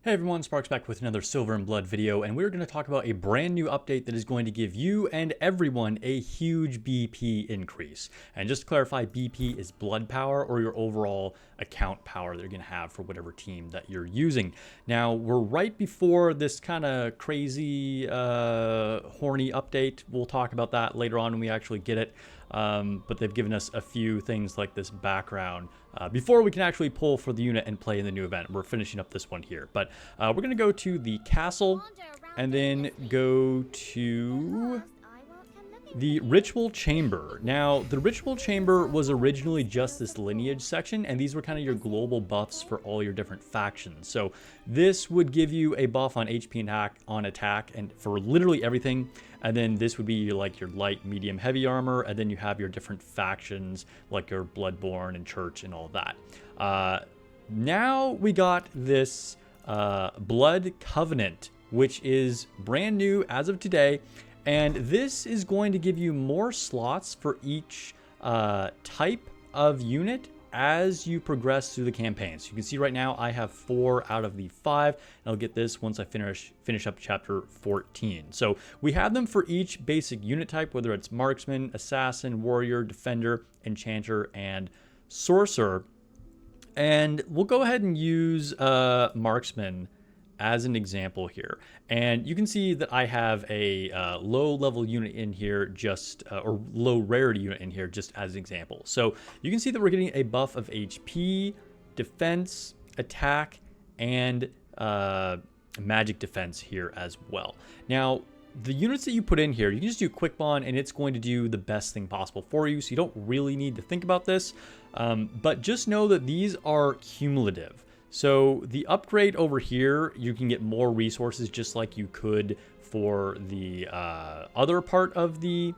Hey everyone, Sparks back with another Silver and Blood video, and we're going to talk about a brand new update that is going to give you and everyone a huge BP increase. And just to clarify, BP is blood power or your overall account power that you're going to have for whatever team that you're using. Now, we're right before this kind of crazy, horny update. We'll talk about that later on when we actually get it. But they've given us a few things like this background before we can actually pull for the unit and play in the new event. We're finishing up this one here, but we're going to go to the castle and then go to the ritual chamber. Now, the ritual chamber was originally just this lineage section, and these were kind of your global buffs for all your different factions. So this would give you a buff on HP and attack and for literally everything. And then this would be like your light, medium, heavy armor. And then you have your different factions like your Bloodborne and Church and all that. Now we got this Blood Covenant, which is brand new as of today. And this is going to give you more slots for each type of unit as you progress through the campaign. So you can see right now I have 4 out of the 5, and I'll get this once I finish up chapter 14. So we have them for each basic unit type, whether it's marksman, assassin, warrior, defender, enchanter, and sorcerer. And we'll go ahead and use marksman as an example here, and you can see that I have a low level unit in here or low rarity unit in here just as an example. So you can see that we're getting a buff of HP, defense, attack, and magic defense here as well. Now, the units that you put in here, you can just do quick bond and it's going to do the best thing possible for you, so you don't really need to think about this, but just know that these are cumulative. So the upgrade over here, you can get more resources just like you could for the other part of the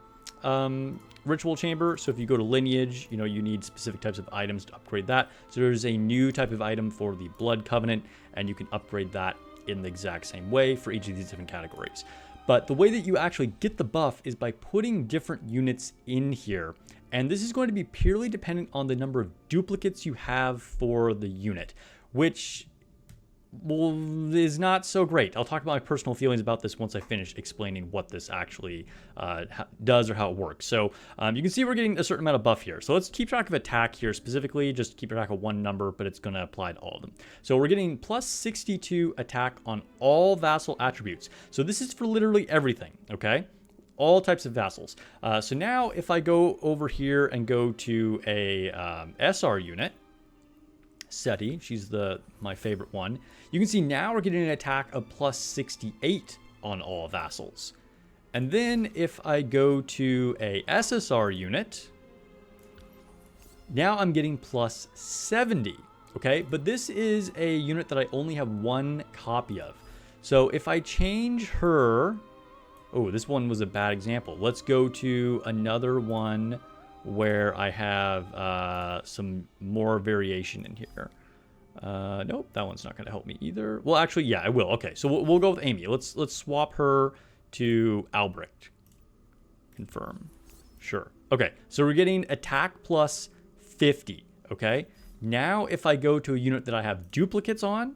ritual chamber. So if you go to lineage, you need specific types of items to upgrade that. So there's a new type of item for the Blood Covenant, and you can upgrade that in the exact same way for each of these different categories. But the way that you actually get the buff is by putting different units in here. And this is going to be purely dependent on the number of duplicates you have for the unit, which is not so great. I'll talk about my personal feelings about this once I finish explaining what this actually does or how it works. So you can see we're getting a certain amount of buff here. So let's keep track of attack here specifically. Just keep track of one number, but it's going to apply to all of them. So we're getting plus 62 attack on all vassal attributes. So this is for literally everything, okay? All types of vassals. So now if I go over here and go to a SR unit, Seti, she's my favorite one. You can see now we're getting an attack of plus 68 on all vassals. And then if I go to a SSR unit, now I'm getting plus 70. Okay, but this is a unit that I only have 1 copy of. So if I change her, oh, this one was a bad example. Let's go to another one where I have some more variation in here. Nope, that one's not going to help me either. Well, actually, yeah, I will. Okay, so we'll go with Amy. Let's swap her to Albrecht. Confirm. Sure. Okay, so we're getting attack plus 50. Okay, now if I go to a unit that I have duplicates on,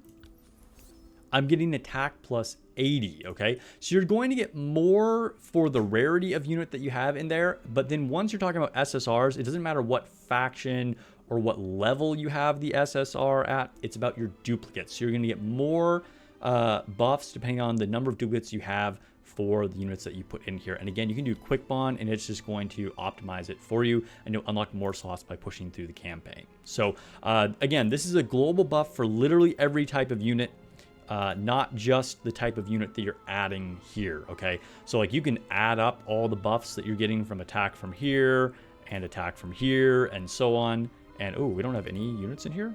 I'm getting attack plus 80, okay? So you're going to get more for the rarity of unit that you have in there, but then once you're talking about SSRs, it doesn't matter what faction or what level you have the SSR at, it's about your duplicates. So you're gonna get more buffs depending on the number of duplicates you have for the units that you put in here. And again, you can do quick bond and it's just going to optimize it for you, and you'll unlock more slots by pushing through the campaign. So again, this is a global buff for literally every type of unit. Not just the type of unit that you're adding here, okay? So like you can add up all the buffs that you're getting from attack from here and attack from here and so on. And oh, we don't have any units in here?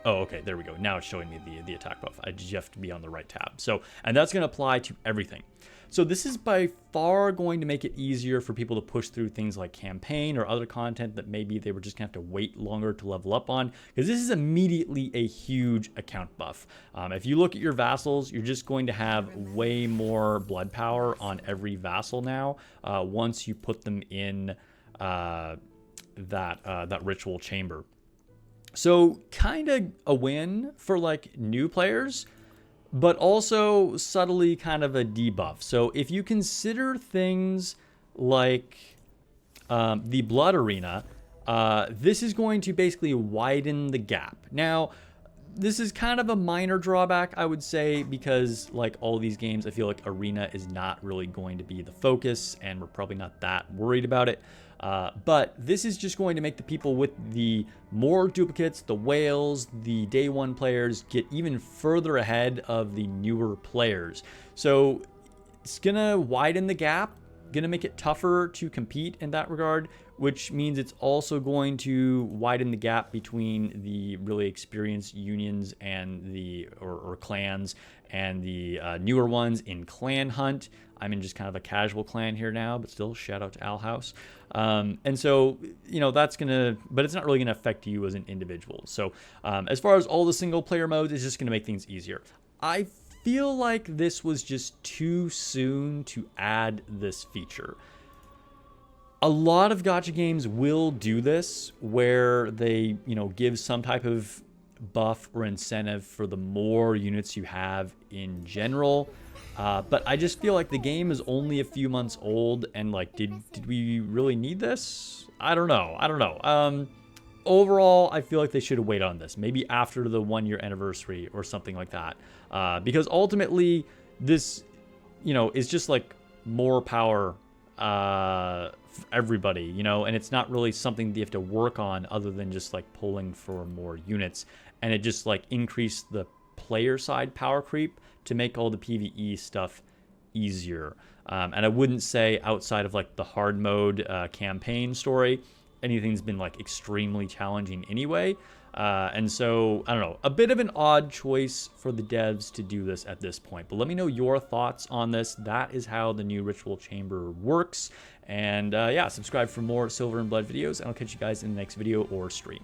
Oh, okay, there we go. Now it's showing me the attack buff. I just have to be on the right tab. So, and that's gonna apply to everything. So this is by far going to make it easier for people to push through things like campaign or other content that maybe they were just gonna have to wait longer to level up on, because this is immediately a huge account buff. If you look at your vassals, you're just going to have way more blood power on every vassal now once you put them in that ritual chamber. So kind of a win for like new players, but also subtly kind of a debuff. So if you consider things like the Blood Arena, this is going to basically widen the gap. Now, this is kind of a minor drawback, I would say, because like all these games, I feel like Arena is not really going to be the focus, and we're probably not that worried about it. But this is just going to make the people with the more duplicates, the whales, the day one players, get even further ahead of the newer players. So it's gonna widen the gap, gonna make it tougher to compete in that regard, which means it's also going to widen the gap between the really experienced unions and the or clans and the newer ones in Clan Hunt. I'm in just kind of a casual clan here now, but still shout out to Owl House. And so, you know, that's gonna, but it's not really gonna affect you as an individual. So as far as all the single player modes, it's just gonna make things easier. I feel like this was just too soon to add this feature. A lot of gacha games will do this, where they, you know, give some type of buff or incentive for the more units you have in general. But I just feel like the game is only a few months old, and like, did we really need this? I don't know. Overall, I feel like they should have waited on this, maybe after the 1-year anniversary or something like that. Because ultimately, this, you know, is just like more power for everybody, you know, and it's not really something that you have to work on other than just like pulling for more units. And it just like increased the player side power creep to make all the PvE stuff easier. And I wouldn't say outside of like the hard mode campaign story, anything's been like extremely challenging anyway. And so, I don't know, a bit of an odd choice for the devs to do this at this point. But let me know your thoughts on this. That is how the new Ritual Chamber works. And yeah, subscribe for more Silver and Blood videos, and I'll catch you guys in the next video or stream.